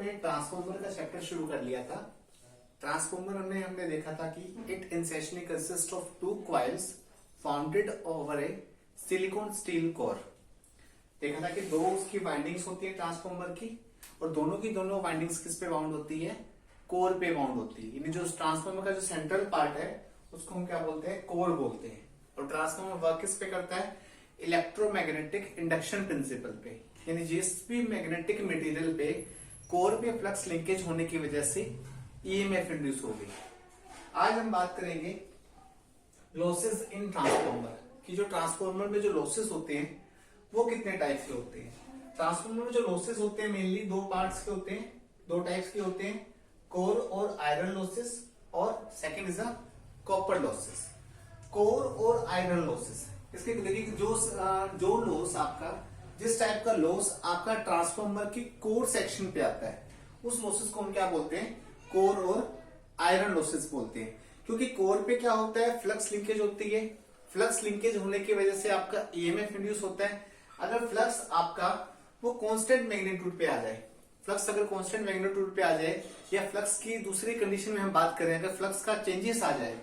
हमने ट्रांसफॉर्मर का चैप्टर शुरू कर लिया था। ट्रांसफॉर्मर हमने देखा था कि it essentially consist of two coils founded over A silicon steel core. देखा था कि दो उसकी वाइंडिंग्स होती है ट्रांसफॉर्मर की, और दोनों की दोनों वाइंडिंग्स किस पे बाउंड होती है? कोर पे बाउंड होती है। यानी जो ट्रांसफॉर्मर का जो सेंट्रल पार्ट है उसको हम क्या बोलते हैं? कोर बोलते हैं। और ट्रांसफॉर्मर वर्क किस पे करता है? इलेक्ट्रोमैग्नेटिक इंडक्शन प्रिंसिपल पे। यानी जिस भी मैग्नेटिक मटेरियल पे कोर पे फ्लक्स लिंकेज होने की वजह से ईएमएफ इंड्यूस होगी। आज हम बात करेंगे लॉसेस इन ट्रांसफॉर्मर कि जो ट्रांसफॉर्मर में जो लॉसेस होते हैं वो कितने टाइप के होते हैं। ट्रांसफॉर्मर में जो लॉसेस होते हैं मेनली दो पार्ट्स के होते हैं, दो टाइप्स के होते हैं, कोर और आयरन लॉसेस, और second is a copper losses. Core और आयरन लॉसेस, इसके देखिए जो लॉस आपका, जिस टाइप का लॉस आपका ट्रांसफॉर्मर की कोर सेक्शन पे आता है उस लॉसेस को हम क्या बोलते हैं? कोर और आयरन लॉसेस बोलते हैं। क्योंकि कोर पे क्या होता है? फ्लक्स लिंकेज होती है। फ्लक्स लिंकेज होने की वजह से आपका ईएमएफ इंड्यूस होता है। अगर फ्लक्स आपका वो कांस्टेंट मैग्नीट्यूड पे आ जाए, फ्लक्स अगर कांस्टेंट मैग्नीट्यूड पे आ जाए, या फ्लक्स की दूसरी कंडीशन में हम बात करें अगर फ्लक्स का चेंजेस आ जाए,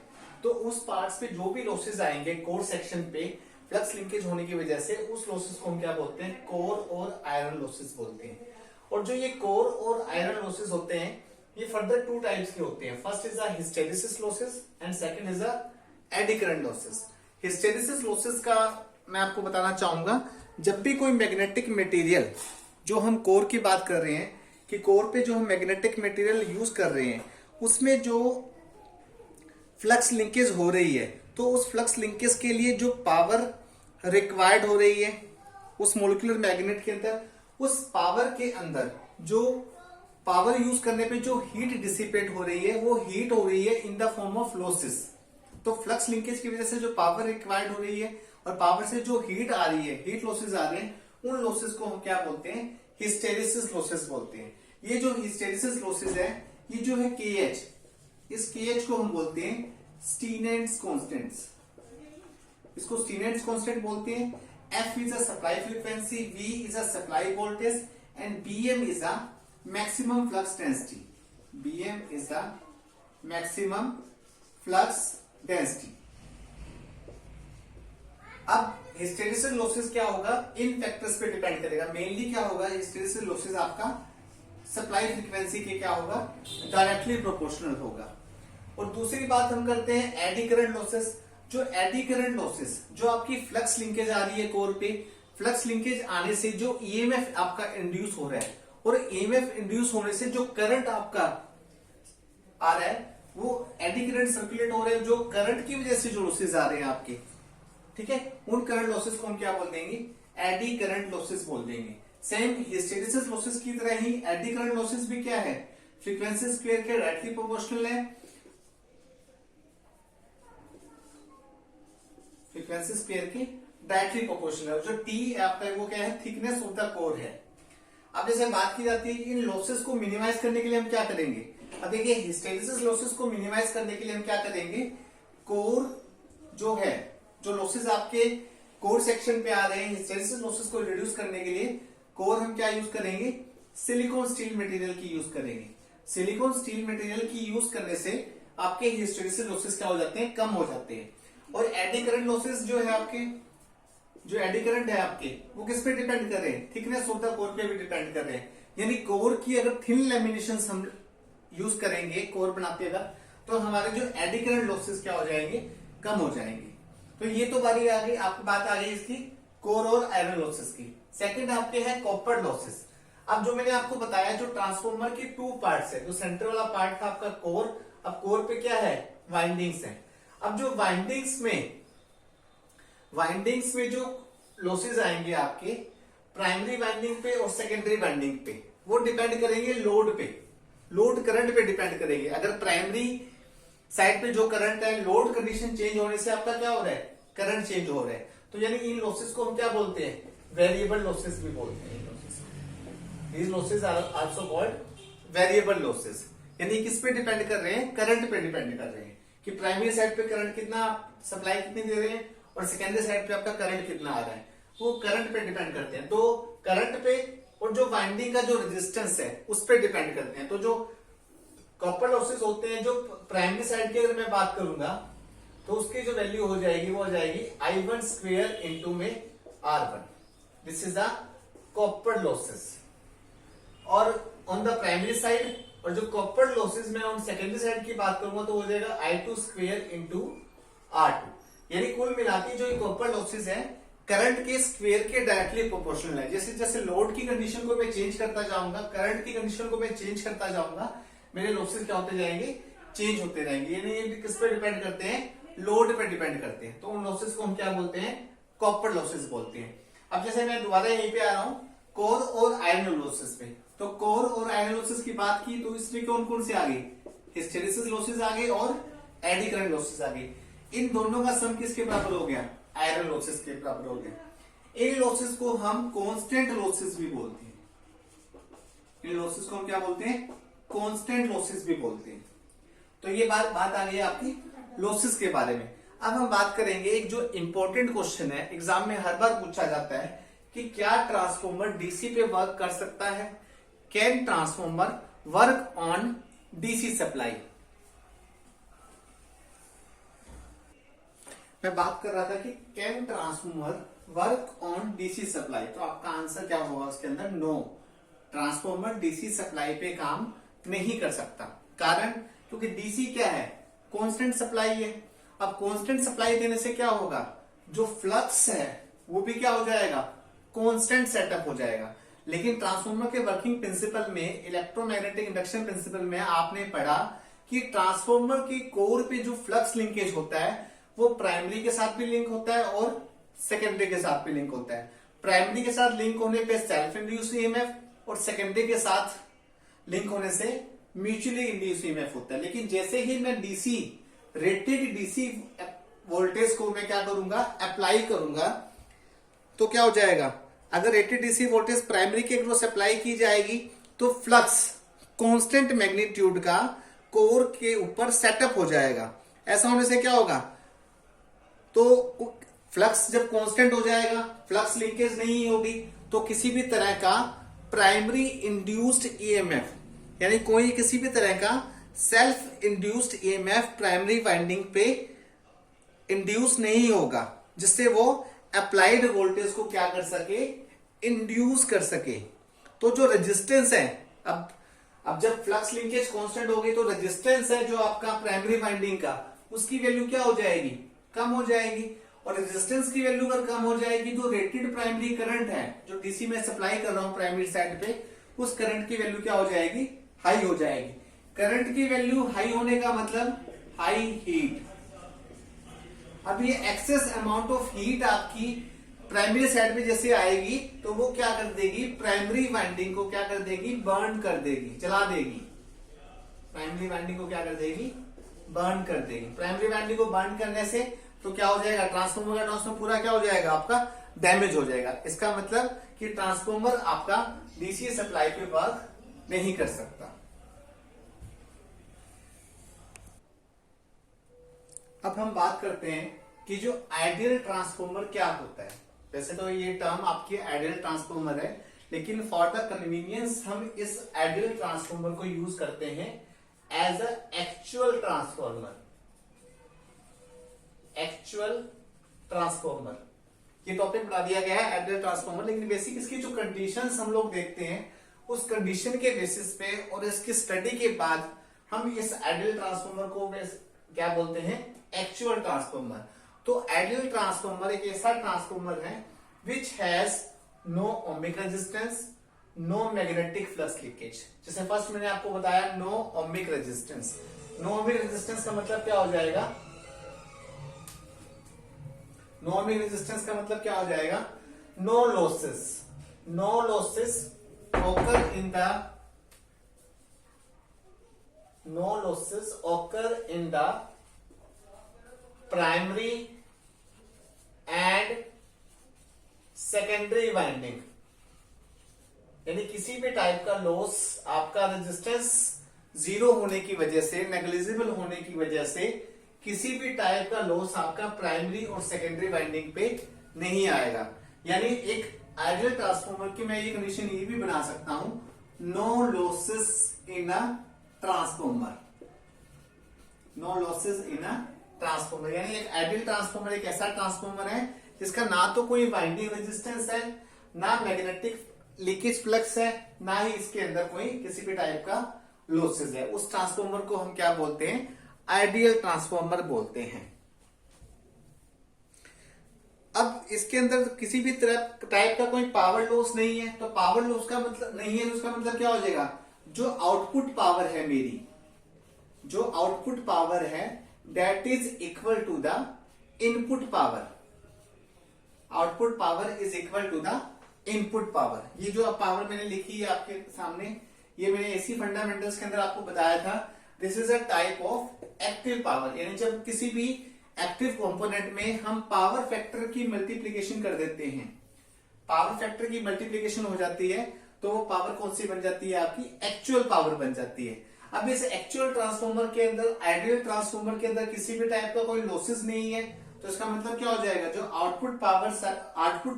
तो उस पार्ट्स पे जो भी लॉसेस आएंगे कोर सेक्शन पे फ्लक्स लिंकेज होने की वजह से, उस लॉसेस को हम क्या बोलते हैं? कोर और आयरन लॉसेस बोलते हैं। और जो ये कोर और आयरन लॉसेस होते हैं ये फर्दर टू टाइप्स के होते हैं। First is a hysteresis losses and second is a eddy current losses. Hysteresis losses का मैं आपको बताना चाहूंगा, जब भी कोई मैग्नेटिक मटेरियल, जो हम कोर की बात कर रहे हैं कि कोर पे जो हम मैग्नेटिक मटेरियल यूज कर रहे हैं उसमें जो फ्लक्स लिंकेज हो रही है, तो उस फ्लक्स लिंकेज के लिए जो पावर रिक्वायर्ड हो रही है उस मोलिकुलर मैग्नेट के अंदर, उस पावर के अंदर जो पावर यूज करने पे जो हीट डिसिपेट हो रही है वो हीट हो रही है in the form of losses. तो फ्लक्स लिंकेज की वजह से जो पावर रिक्वायर्ड हो रही है और पावर से जो हीट आ रही है, हीट लॉसेस आ रहे हैं, उन लॉसेस को हम क्या बोलते हैं? हिस्टेरिसिस लॉसेस बोलते हैं। ये जो हिस्टेरिसिस लॉसेस है, ये जो है KH, इस KH को हम बोलते हैं स्टीनेंट्स कांस्टेंट्स। इसको स्टीनेंट्स कांस्टेंट बोलते हैं। F is a supply frequency, V is a supply voltage and BM is a maximum flux density. BM is a maximum flux density. अब हिस्टेरिसिस लॉसेस क्या होगा? इन फैक्टर्स पे डिपेंड करेगा। मेनली क्या होगा? हिस्टेरिसिस लॉसेस आपका सप्लाई फ्रीक्वेंसी के क्या होगा? डायरेक्टली प्रोपोर्शनल होगा। और दूसरी बात हम करते हैं एडी करंट लॉसेस। जो एडी करंट लॉसेस, जो आपकी फ्लक्स लिंकेज आ रही है कोर पे, फ्लक्स लिंकेज आने से जो ईएमएफ आपका इंड्यूस हो रहा है, और ईएमएफ इंड्यूस होने से जो करंट आपका आ रहा है वो एडी करंट सर्कुलेट हो रहे हैं, जो करंट की वजह से जो लॉसेस आ रहे हैं आपके, ठीक है, उन करंट लॉसेस को हम क्या बोल देंगे? एडी करंट लॉसेस बोल देंगे। सेम हिस्टेरिसिस लॉसेस की तरह ही एडी करंट लॉसेस भी क्या है? फ्रीक्वेंसी स्क्वायर के डायरेक्टली प्रोपोर्शनल है। फ्रीक्वेंसी स्क्वायर की डायरेक्टली प्रोपोर्शनल है। जो टी आपका वो क्या है? थिकनेस ऑफ द कोर है। अब जैसे बात की जाती है इन लॉसेस को मिनिमाइज करने के लिए हम क्या करेंगे? अब देखिए हिस्टेरिसिस लॉसेस को मिनिमाइज करने के लिए हम क्या करेंगे? कोर जो है, जो लॉसेस आपके कोर सेक्शन पे आ रहे हैं, हिस्टेरिसिस लॉसेस को रिड्यूस करने के लिए कोर हम क्या यूज करेंगे? सिलिकॉन स्टील मटेरियल की यूज करेंगे। सिलिकॉन स्टील मटेरियल की यूज करने से आपके हिस्टेरिसिस लॉसेस क्या हो जाते हैं? कम हो जाते हैं। और एडी करंट लॉसेस जो है आपके, जो एडी करंट है आपके, वो किस पे डिपेंड कर रहे हैं? थिकनेस ऑफ द कोर पे भी डिपेंड कर रहे हैं। यानी कोर की अगर थिन लैमिनेशन हम यूज करेंगे कोर बनाते अगर, तो हमारे जो एडी करंट लॉसेस क्या हो जाएंगे? कम हो जाएंगे। तो ये तो बारी आ गई, आपकी बात आ गई इसकी कोर और आयरन लॉसेस की। सेकंड आपके है कॉपर लॉसेस। अब जो मैंने आपको बताया जो ट्रांसफॉर्मर की टू पार्ट्स है, जो सेंटर वाला पार्ट था आपका कोर, अब कोर पे क्या है? वाइंडिंग्स है। अब जो वाइंडिंग्स में जो लॉसेस आएंगे आपके प्राइमरी वाइंडिंग पे और सेकेंडरी वाइंडिंग पे, वो डिपेंड करेंगे लोड पे, लोड करंट पे डिपेंड करेंगे। अगर प्राइमरी साइड पे जो करंट है, लोड कंडीशन चेंज होने से आपका क्या हो रहा है? करंट चेंज हो रहा है। तो यानी इन लॉसेस को हम क्या बोलते हैं? वेरिएबल लॉसेस भी बोलते हैं। These losses are also called variable losses। यानी किस पे डिपेंड कर रहे हैं? करंट पे डिपेंड कर रहे हैं कि प्राइमरी साइड पे करंट कितना, सप्लाई कितनी दे रहे हैं और सेकेंडरी साइड पे आपका करंट कितना आ रहा है, वो करंट पे डिपेंड करते हैं। तो करंट पे और जो वाइंडिंग का जो रेजिस्टेंस है उस पर डिपेंड करते हैं। तो जो कॉपर लॉसेस होते हैं, जो प्राइमरी साइड की अगर मैं बात करूंगा तो उसकी जो वैल्यू हो जाएगी वो हो जाएगी I1 स्क्वेयर इंटू में R1। This is the copper losses. और ऑन द प्राइमरी साइड, और जो कॉपर लॉसेस में ऑन सेकेंडरी साइड की बात करूंगा तो हो जाएगा I2 स्क्वेयर इंटू R2। यानी कुल मिला के जो कॉपर लॉसेस है करंट के स्क्वेयर के डायरेक्टली प्रोपोर्शनल है। जैसे जैसे लोड की कंडीशन को मैं चेंज करता जाऊंगा, करंट की कंडीशन को मैं चेंज करता जाऊंगा, मेरे लॉसेस क्या होते जाएंगे, चेंज होते रहेंगे। यानी ये किस पे डिपेंड करते हैं, लोड पे डिपेंड करते हैं। तो उन लॉसेस को हम क्या बोलते हैं, कॉपर लॉसेस बोलते हैं। अब जैसे मैं दोबारा यहीं पे आ रहा हूं कोर और आयरन लॉसेस पे, तो कोर और आयरन लॉसेस की बात की तो इसमें कौन कौन से आ गए, हिस्टेरेसिस लॉसेस आ गए और एडी करंट लॉसेस आ गए। इन दोनों का सम किसके बराबर हो गया, आयरन लॉसेस के बराबर हो गया। इन लॉसेस को हम कांस्टेंट लॉसेस भी बोलते हैं। इन लॉसेस को हम क्या बोलते हैं, कांस्टेंट लॉसेस भी बोलते हैं। तो ये बात आ गई आपकी लॉसेस के बारे में। अब हम बात करेंगे एक जो इंपॉर्टेंट क्वेश्चन है, एग्जाम में हर बार पूछा जाता है कि क्या ट्रांसफॉर्मर डीसी पे वर्क कर सकता है, can transformer work on DC supply. मैं बात कर रहा था कि can transformer work on DC supply, तो आपका आंसर क्या होगा उसके अंदर, नो। ट्रांसफॉर्मर डीसी सप्लाई पे काम नहीं कर सकता। कारण, क्योंकि डीसी क्या है, कांस्टेंट सप्लाई है। अब कांस्टेंट सप्लाई देने से क्या होगा, जो फ्लक्स है वो भी क्या हो जाएगा, कांस्टेंट सेटअप हो जाएगा। लेकिन ट्रांसफॉर्मर के वर्किंग प्रिंसिपल में, इलेक्ट्रोमैग्नेटिक इंडक्शन प्रिंसिपल में आपने पढ़ा कि ट्रांसफॉर्मर की कोर पे जो फ्लक्स लिंकेज होता है वो प्राइमरी के साथ भी लिंक होता है और सेकेंडरी के साथ भी लिंक होता है। प्राइमरी के साथ लिंक होने पे सेल्फ इंड्यूस ईएमएफ और सेकेंडरी के साथ लिंक होने से म्यूचुअली इंड्यूस ईएमएफ होता है। लेकिन जैसे ही मैं डीसी, रेटेड डीसी वोल्टेज को मैं क्या करूंगा, अप्लाई करूंगा, तो क्या हो जाएगा, अगर रेटेड डीसी वोल्टेज प्राइमरी के अक्रॉस अप्लाई की जाएगी तो फ्लक्स कांस्टेंट मैग्नीट्यूड का कोर के ऊपर सेटअप हो जाएगा। ऐसा होने से क्या होगा, तो फ्लक्स जब कांस्टेंट हो जाएगा, फ्लक्स लिंकेज नहीं होगी, तो किसी भी तरह का प्राइमरी इंड्यूस्ड ईएमएफ, यानी कोई किसी भी तरह का self induced EMF primary winding पे इंड्यूस नहीं होगा, जिससे वो अप्लाइड वोल्टेज को क्या कर सके, इंड्यूस कर सके। तो जो रेजिस्टेंस है, अब जब फ्लक्स लिंकेज कांस्टेंट होगी तो रेजिस्टेंस है जो आपका प्राइमरी वाइंडिंग का, उसकी वैल्यू क्या हो जाएगी, कम हो जाएगी। और रेजिस्टेंस की वैल्यू अगर कम हो जाएगी तो रेटेड प्राइमरी करंट है जो डीसी में सप्लाई कर रहा हूं प्राइमरी साइड पे, उस करंट की वैल्यू क्या हो जाएगी, हाई हो जाएगी। करंट की वैल्यू हाई होने का मतलब हाई हीट। अब ये एक्सेस अमाउंट ऑफ हीट आपकी प्राइमरी साइड पे जैसे आएगी तो वो क्या कर देगी, प्राइमरी वाइंडिंग को क्या कर देगी, बर्न कर देगी, जला देगी। प्राइमरी वाइंडिंग को क्या कर देगी, बर्न कर देगी। प्राइमरी वाइंडिंग को बर्न करने से तो क्या हो जाएगा, ट्रांसफॉर्मर का ट्रांसफॉर्मर पूरा क्या हो जाएगा, आपका डैमेज हो जाएगा। इसका मतलब कि ट्रांसफॉर्मर आपका डीसी सप्लाई पे वर्क नहीं कर सकता। अब हम बात करते हैं कि जो आइडियल ट्रांसफॉर्मर क्या होता है। वैसे तो ये टर्म आपकी आइडियल ट्रांसफॉर्मर है, लेकिन फॉर द कन्वीनियंस हम इस आइडियल ट्रांसफॉर्मर को यूज करते हैं as a actual transformer. Actual transformer ये टॉपिक बता दिया गया है आइडियल ट्रांसफॉर्मर, लेकिन बेसिक इसकी जो कंडीशंस हम लोग देखते हैं उस कंडीशन के बेसिस पे और इसकी स्टडी के बाद हम इस आइडियल ट्रांसफॉर्मर को क्या बोलते हैं, एक्चुअल ट्रांसफॉर्मर। तो आइडियल ट्रांसफॉर्मर एक ऐसा ट्रांसफॉर्मर है which has no ohmic resistance, no magnetic flux leakage. जैसे फर्स्ट मैंने आपको बताया no ohmic resistance. No ohmic resistance का मतलब क्या हो जाएगा, नो ओमिक रेजिस्टेंस का मतलब क्या हो जाएगा, no losses. No losses occur in the no losses occur in the primary and secondary winding। यानी किसी भी टाइप का लॉस आपका रेजिस्टेंस जीरो होने की वजह से, नेग्लिजिबल होने की वजह से किसी भी टाइप का लॉस आपका प्राइमरी और सेकेंडरी वाइंडिंग पे नहीं आएगा। यानी एक आइडियल ट्रांसफॉर्मर की मैं ये कंडीशन ये भी बना सकता हूं, no losses in a transformer, no losses in a transformer. यानी एक आइडियल ट्रांसफॉर्मर एक ऐसा ट्रांसफॉर्मर है जिसका ना तो कोई वाइंडिंग रेजिस्टेंस है, ना मैग्नेटिक लीकेज फ्लक्स है, ना ही इसके अंदर कोई किसी भी टाइप का लॉसेस है। उस ट्रांसफॉर्मर को हम क्या बोलते हैं, आइडियल ट्रांसफॉर्मर बोलते हैं। अब इसके अंदर किसी भी तरह टाइप का कोई पावर लॉस नहीं है, तो पावर लॉस का मतलब नहीं है, उसका मतलब क्या हो जाएगा, जो आउटपुट पावर है मेरी, जो आउटपुट पावर है that is equal to the input power, output power is equal to the input power. ये जो पावर मैंने लिखी है आपके सामने, ये मैंने एसी फंडामेंटल्स के अंदर आपको बताया था, this is a type of active power. यानी जब किसी भी एक्टिव कंपोनेंट में हम पावर फैक्टर की मल्टीप्लीकेशन कर देते हैं, पावर फैक्टर की मल्टीप्लीकेशन हो जाती है, तो वो पावर कौन सी बन जाती है, आपकी एक्चुअल पावर बन जाती है। अब इस एक्चुअल ट्रांसफॉर्मर के अंदर, आइडियल ट्रांसफॉर्मर के अंदर किसी भी टाइप का कोई लॉसेस नहीं है, तो इसका मतलब क्या हो जाएगा, जो आउटपुट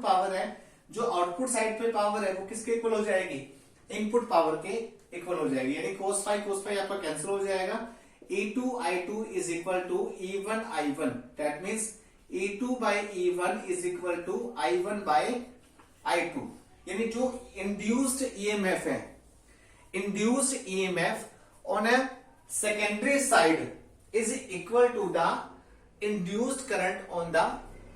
पावर है, जो आउटपुट साइड पे पावर है वो किसके इक्वल हो जाएगी, इनपुट पावर के इक्वल हो जाएगी। यानी cos फाई आपका कैंसिल हो जाएगा। E2 I2 is equal to E1 I1, that means E2 by E1 is equal to I1 by I2। यानी जो इंड्यूस्ड EMF है, induced EMF on a secondary side is equal to the induced current on the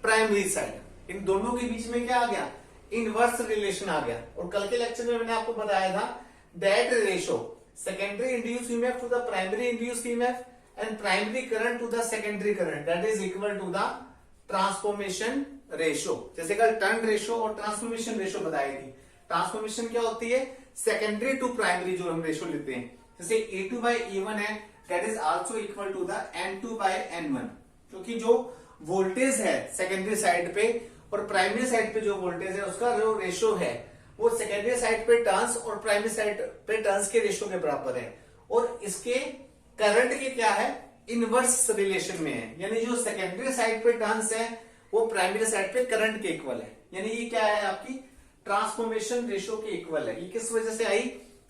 primary side। इन दोनों के बीच में क्या आ गया, inverse relation आ गया। और कल के लेक्चर में मैंने आपको बताया था that ratio secondary induced EMF to the primary induced EMF and primary current to the secondary current, that is equal to the transformation ratio। जैसे कल टर्न रेशो और ट्रांसफॉर्मेशन रेशो बताई थी। ट्रांसफॉर्मेशन क्या होती है, सेकेंडरी टू प्राइमरी जो हम रेशो लेते हैं, जैसे E2 by E1 है, that is also equal to the N2 by N1। क्योंकि जो वोल्टेज है सेकेंडरी साइड पे और प्राइमरी साइड पे जो वोल्टेज है उसका जो रेशो है वो सेकेंडरी साइड पे टर्न्स और प्राइमरी साइड पे टर्न्स के रेशो के बराबर है, और इसके करंट के क्या है, इनवर्स रिलेशन में है। यानी जो सेकेंडरी साइड पे टर्न्स है वो प्राइमरी साइड पे करंट के इक्वल है। यानी ये क्या है, आपकी ट्रांसफॉर्मेशन रेशो के इक्वल है। ये किस वजह से आई,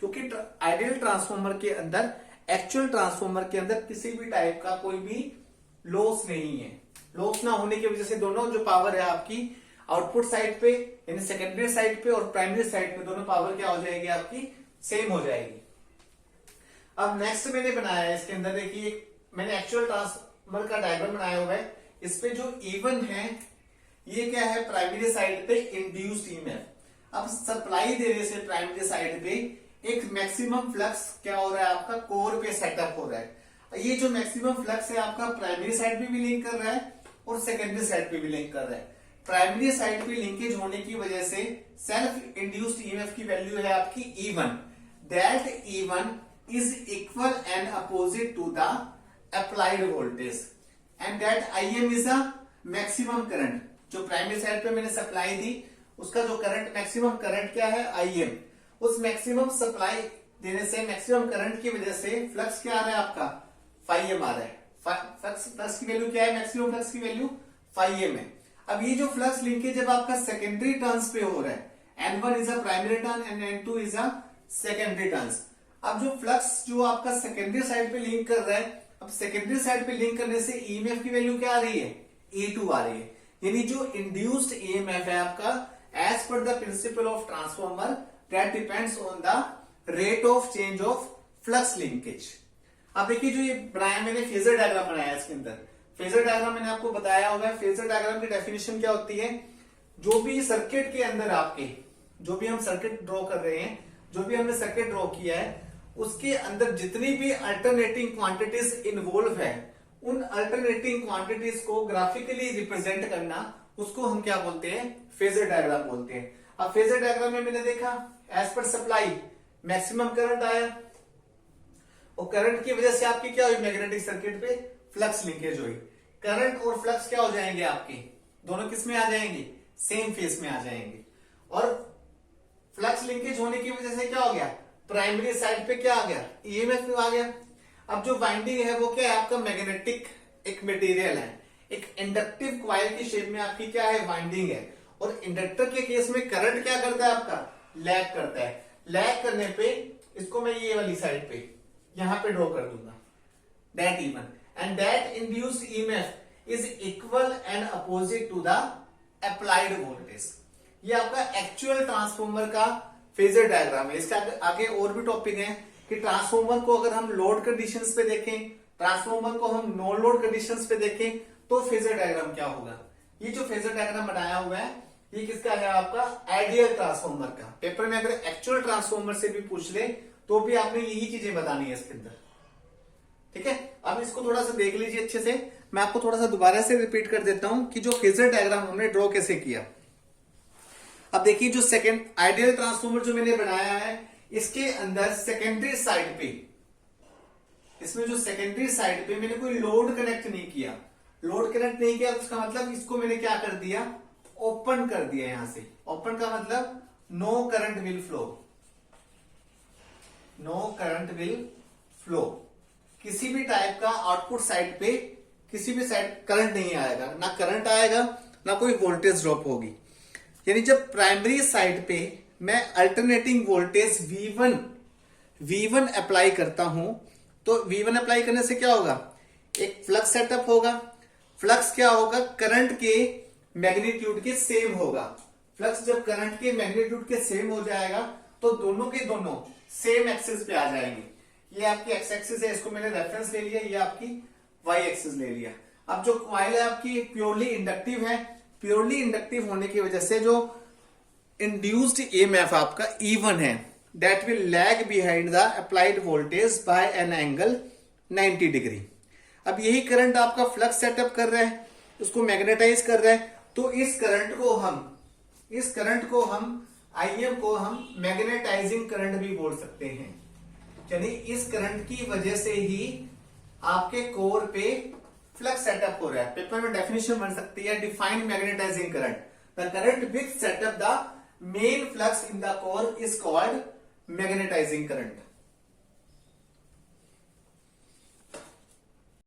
क्योंकि आइडियल ट्रांसफॉर्मर के अंदर, एक्चुअल ट्रांसफॉर्मर के अंदर किसी भी टाइप का कोई भी लॉस नहीं है। लॉस ना होने की वजह से दोनों जो पावर है आपकी आउटपुट साइड पे यानी सेकेंडरी साइड पे और प्राइमरी साइड पे दोनों पावर क्या हो जाएगी, आपकी सेम हो जाएगी। अब नेक्स्ट मैंने बनाया है इसके अंदर, देखिए मैंने एक्चुअल ट्रांसफॉर्मर का डायग्राम बनाया हुआ है। इस पे जो E1 है ये क्या है, प्राइमरी साइड पे इंड्यूस्ड EMF। अब सप्लाई देने से प्राइमरी साइड पे एक मैक्सिमम फ्लक्स क्या हो रहा है, आपका कोर पे सेटअप हो रहा है। ये जो मैक्सिमम फ्लक्स है आपका प्राइमरी साइड पे भी लिंक कर रहा है और सेकेंडरी साइड पे भी लिंक कर रहा है। प्राइमरी साइड पे लिंकेज होने की वजह से सेल्फ इंड्यूस्ड EMF की वैल्यू है आपकी E1। That E1 is equal and opposite to the applied voltage and that IM is a maximum current. जो प्राइमरी साइड पे मैंने सप्लाई दी उसका जो करंट, मैक्सिमम करंट क्या है, IM। उस मैक्सिमम सप्लाई देने से, मैक्सिमम करंट की वजह से फ्लक्स क्या आ रहा है आपका, φm आ रहा है। फ्लक्स की वैल्यू क्या है, मैक्सिमम फ्लक्स की वैल्यू φm है। अब ये जो फ्लक्स लिंकेज जब आपका सेकेंडरी टर्न्स पे हो रहा है, N1 is a primary turn and N2 is a secondary turns. अब जो फ्लक्स जो आपका सेकेंडरी साइड पे लिंक कर रहा है, अब सेकेंडरी साइड पे लिंक करने से EMF की वैल्यू क्या आ रही है, E2 आ रही है। यानी जो इंड्यूस्ड EMF है आपका as per the principle of transformer that depends on the rate of change of flux linkage. अब देखिए जो ये बनाया मैंने फेजर डायग्राम बनाया इसके अंदर, फेजर डायग्राम मैंने आपको बताया होगा। फेजर डायग्राम की डेफिनेशन क्या होती है, जो भी सर्किट के अंदर आपके, जो भी हम सर्किट ड्रॉ कर रहे हैं, जो भी हमने सर्किट ड्रॉ किया है उसके अंदर जितनी भी अल्टरनेटिंग क्वांटिटीज इन्वॉल्व है, उन अल्टरनेटिंग क्वांटिटीज को ग्राफिकली रिप्रेजेंट करना, उसको हम क्या बोलते हैं, फेजर डायग्राम बोलते हैं। अब फेजर डायग्राम में मैंने देखा as per supply maximum current आया और करंट की वजह से आपकी क्या हुई, मैग्नेटिक सर्किट पे फ्लक्स लिंकेज हुई। करंट और फ्लक्स क्या हो जाएंगे आपके, दोनों किस में आ जाएंगे, सेम फेज में आ जाएंगे। और फ्लक्स लिंकेज होने की वजह से क्या हो गया, प्राइमरी साइड पे क्या आ गया, EMF आ गया। अब जो वाइंडिंग है वो क्या है, आपका मैग्नेटिक एक मटेरियल है, एक इंडक्टिव क्वाइल की शेप में आपकी क्या है, वाइंडिंग है। और इंडक्टर के केस में करंट क्या करता है आपका, लैग करता है। लैग करने पे इसको मैं ये वाली साइड पे यहां पे ड्रॉ कर दूंगा, that even and that induced EMF is equal and opposite to the applied voltage. ये आपका एक्चुअल ट्रांसफॉर्मर का फेजर डायग्राम है। इसके आगे और भी टॉपिक है कि ट्रांसफॉर्मर को अगर हम लोड कंडीशंस पे देखें, ट्रांसफॉर्मर को हम नो लोड कंडीशंस पे देखें तो फेजर डायग्राम क्या होगा। ये जो फेजर डायग्राम बनाया हुआ है ये किसका है, आपका आइडियल ट्रांसफॉर्मर का। पेपर में अगर एक्चुअल ट्रांसफॉर्मर से भी पूछ ले तो भी आपने यही चीजें बतानी है इसके अंदर, ठीक है। अब इसको थोड़ा सा देख लीजिए अच्छे से, मैं आपको थोड़ा सा दोबारा से रिपीट कर देता हूं कि जो फेजर डायग्राम हमने ड्रॉ कैसे किया। अब देखिए जो सेकेंड आइडियल ट्रांसफॉर्मर जो मैंने बनाया है इसके अंदर सेकेंडरी साइड पे, इसमें जो सेकेंडरी साइड पे मैंने कोई लोड कनेक्ट नहीं किया। लोड कनेक्ट नहीं किया तो उसका मतलब इसको मैंने क्या कर दिया, ओपन कर दिया। यहां से ओपन का मतलब no current will flow, no current will flow. किसी भी टाइप का आउटपुट साइड पे किसी भी साइड करंट नहीं आएगा, ना करंट आएगा ना कोई वोल्टेज ड्रॉप होगी। यानी जब प्राइमरी साइड पे मैं अल्टरनेटिंग वोल्टेज V1 अप्लाई करता हूं तो V1 अप्लाई करने से क्या होगा, एक फ्लक्स सेटअप होगा। फ्लक्स क्या होगा, करंट के मैग्नीट्यूड के सेम होगा। फ्लक्स जब करंट के मैग्नीट्यूड के सेम हो जाएगा तो दोनों के दोनों सेम एक्सिस पे आ जाएंगे। ये आपकी एक्स एक्सिस है, इसको मैंने रेफरेंस ले लिया, ये आपकी वाई एक्सिस ले लिया। अब जो कॉइल है आपकी प्योरली इंडक्टिव है, प्योरली इंडक्टिव होने की वजह से जो इंड्यूस्ड ईएमएफ आपका E1 है that will lag behind the applied voltage bye an angle 90 degree. अब यही करंट आपका फ्लक्स सेटअप कर रहा है, उसको मैग्नेटाइज कर रहा है, तो इस करंट को हम IM को हम मैग्नेटाइजिंग करंट भी बोल सकते हैं। यानी इस करंट की वजह से ही आपके कोर पे फ्लक्स सेटअप हो रहा है। पेपर में डेफिनेशन बन सकती है, defined magnetising current, the current which set up the main flux in the core is called magnetising current.